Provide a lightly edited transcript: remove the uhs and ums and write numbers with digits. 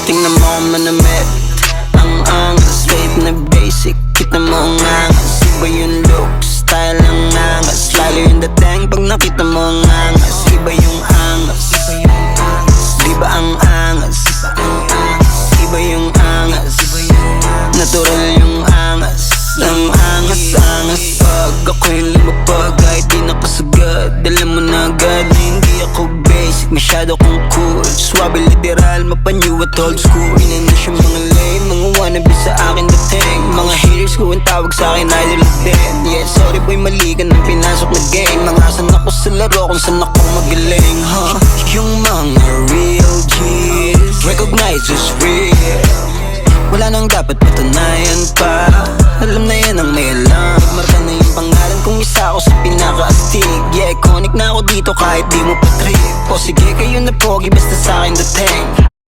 Tingnan mo ang manamit, ang angas, vape na basic. Kita mo ang angas, iba yung look, style ang angas. Lalo yung dating pag nakita mo ang angas. Iba yung angas, diba ang angas? Iba yung angas, natural yung angas. Ang angas-angas pag ako'y lumapag. Kahit di nakasagad, alam mo na agad na hindi ako basic, masyado kong cool. Swabe literal, mapanyo at old school. Inanas yung mga lame, mga wannabe sa akin dating. Mga haters ko ang tawag sa akin idol din. Yeah, sorry boy, mali ka nang pinasok na game. Nangasan ako sa laro kung saan ako magaling, huh? Yung mga real G's recognize who's real. Wala nang dapat patunayan pa, alam na yan ang may alam. Marka na yung pangalan kung isa ako sa pinaka-astig. Yeah, iconic na ako dito kahit di mo pa trip. O sige kayo na pogi basta sa'kin dating.